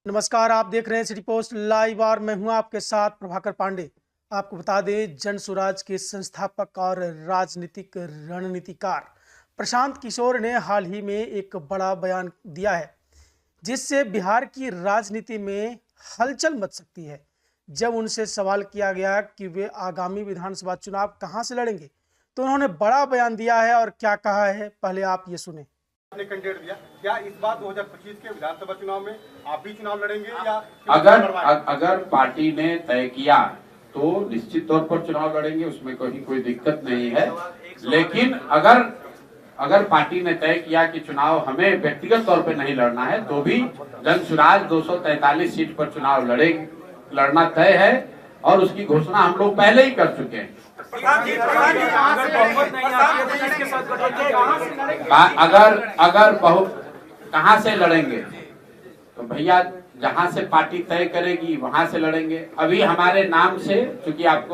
नमस्कार, आप देख रहे हैं सिटी पोस्ट लाइव और मैं हूं आपके साथ प्रभाकर पांडे। आपको बता दें, जन स्वराज के संस्थापक और राजनीतिक रणनीतिकार प्रशांत किशोर ने हाल ही में एक बड़ा बयान दिया है, जिससे बिहार की राजनीति में हलचल मच सकती है। जब उनसे सवाल किया गया कि वे आगामी विधानसभा चुनाव कहां से लड़ेंगे, तो उन्होंने बड़ा बयान दिया है और क्या कहा है, पहले आप ये सुने। आपने कैंडिडेट दिया, क्या इस बार 2025 के विधानसभा चुनाव में आप भी चुनाव लड़ेंगे या अगर पार्टी ने तय किया तो निश्चित तौर पर चुनाव लड़ेंगे, उसमें कोई दिक्कत नहीं है। लेकिन अगर पार्टी ने तय किया कि चुनाव हमें व्यक्तिगत तौर पर नहीं लड़ना है, तो भी जन स्वराज 243 सीट पर चुनाव लड़ना तय है और उसकी घोषणा हम लोग पहले ही कर चुके हैं। अगर बहुत कहां से लड़ेंगे तो भैया जहां से पार्टी तय करेगी वहां से लड़ेंगे। अभी हमारे नाम से, क्योंकि आप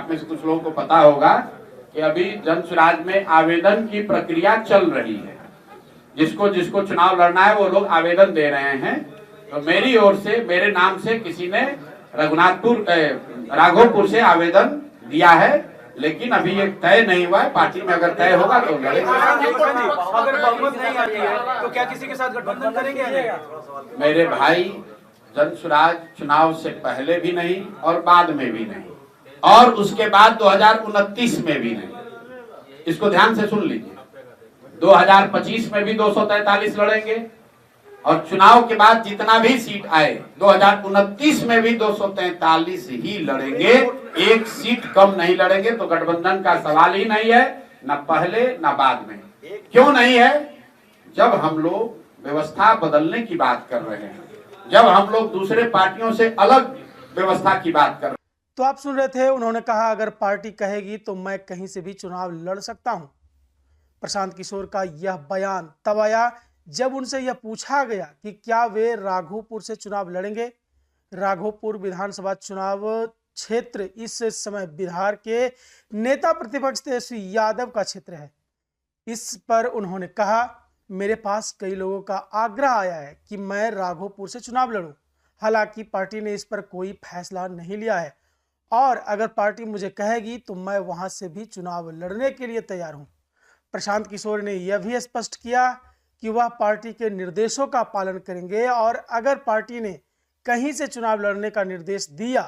में से कुछ लोगों को पता होगा कि अभी जन स्वराज में आवेदन की प्रक्रिया चल रही है। जिसको चुनाव लड़ना है वो लोग आवेदन दे रहे हैं। तो मेरी ओर से, मेरे नाम से किसी ने राघोपुर से आवेदन दिया है, लेकिन अभी ये तय नहीं हुआ है। पार्टी में अगर तय होगा तो लड़ेंगे। अगर बहुमत नहीं आती है तो क्या किसी के साथ गठबंधन करेंगे? मेरे भाई, जन स्वराज चुनाव से पहले भी नहीं और बाद में भी नहीं और उसके बाद 2029 में भी नहीं। इसको ध्यान से सुन लीजिए। 2025 में भी 243 लड़ेंगे और चुनाव के बाद जितना भी सीट आए 2029 में भी 243 ही लड़ेंगे। एक सीट कम नहीं लड़ेंगे। तो गठबंधन का सवाल ही नहीं है, न पहले न बाद में। क्यों नहीं है? जब हम लोग व्यवस्था बदलने की बात कर रहे हैं, जब हम लोग दूसरे पार्टियों से अलग व्यवस्था की बात कर रहे हैं। तो आप सुन रहे थे, उन्होंने कहा अगर पार्टी कहेगी तो मैं कहीं से भी चुनाव लड़ सकता हूं। प्रशांत किशोर का यह बयान तब आया जब उनसे यह पूछा गया कि क्या वे राघोपुर से चुनाव लड़ेंगे। राघोपुर विधानसभा चुनाव क्षेत्र इस समय बिहार के नेता प्रतिपक्ष तेजस्वी यादव का क्षेत्र है। इस पर उन्होंने कहा, मेरे पास कई लोगों का आग्रह आया है कि मैं राघोपुर से चुनाव लड़ूं। हालांकि पार्टी ने इस पर कोई फैसला नहीं लिया है और अगर पार्टी मुझे कहेगी तो मैं वहां से भी चुनाव लड़ने के लिए तैयार हूं। प्रशांत किशोर ने यह भी स्पष्ट किया कि वह पार्टी के निर्देशों का पालन करेंगे और अगर पार्टी ने कहीं से चुनाव लड़ने का निर्देश दिया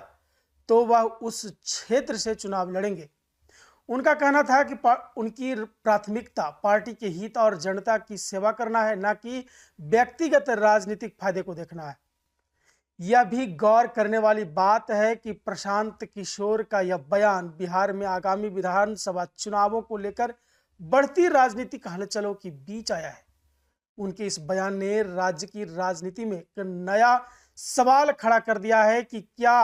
तो वह उस क्षेत्र से चुनाव लड़ेंगे। उनका कहना था कि उनकी प्राथमिकता पार्टी के हित और जनता की सेवा करना है, न कि व्यक्तिगत राजनीतिक फायदे को देखना है। यह भी गौर करने वाली बात है कि प्रशांत किशोर का यह बयान बिहार में आगामी विधानसभा चुनावों को लेकर बढ़ती राजनीतिक हलचलों के बीच आया है। उनके इस बयान ने राज्य की राजनीति में एक नया सवाल खड़ा कर दिया है कि क्या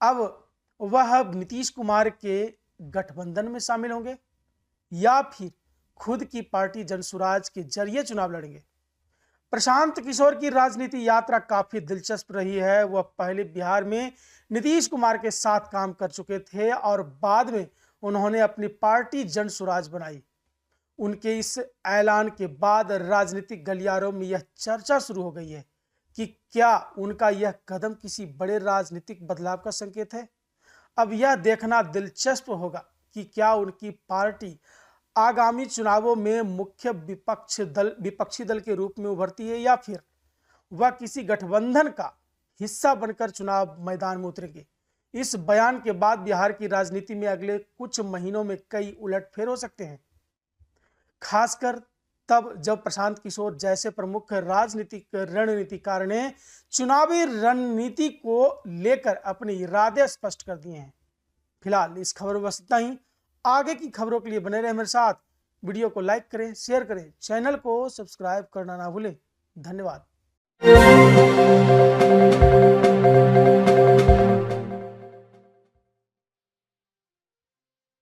अब वह नीतीश कुमार के गठबंधन में शामिल होंगे या फिर खुद की पार्टी जन स्वराज के जरिए चुनाव लड़ेंगे। प्रशांत किशोर की राजनीति यात्रा काफी दिलचस्प रही है। वह पहले बिहार में नीतीश कुमार के साथ काम कर चुके थे और बाद में उन्होंने अपनी पार्टी जन स्वराज बनाई। उनके इस ऐलान के बाद राजनीतिक गलियारों में यह चर्चा शुरू हो गई है कि क्या उनका यह कदम किसी बड़े राजनीतिक बदलाव का संकेत है। अब यह देखना दिलचस्प होगा कि क्या उनकी पार्टी आगामी चुनावों में मुख्य विपक्षी दल के रूप में उभरती है या फिर वह किसी गठबंधन का हिस्सा बनकर चुनाव मैदान में उतरेंगे। इस बयान के बाद बिहार की राजनीति में अगले कुछ महीनों में कई उलटफेर हो सकते हैं, खासकर तब जब प्रशांत किशोर जैसे प्रमुख राजनीतिक रणनीतिकार ने चुनावी रणनीति को लेकर अपने इरादे स्पष्ट कर दिए हैं। फिलहाल इस खबर में बस इतना ही। आगे की खबरों के लिए बने रहे मेरे साथ। वीडियो को लाइक करें, शेयर करें, चैनल को सब्सक्राइब करना ना भूलें। धन्यवाद।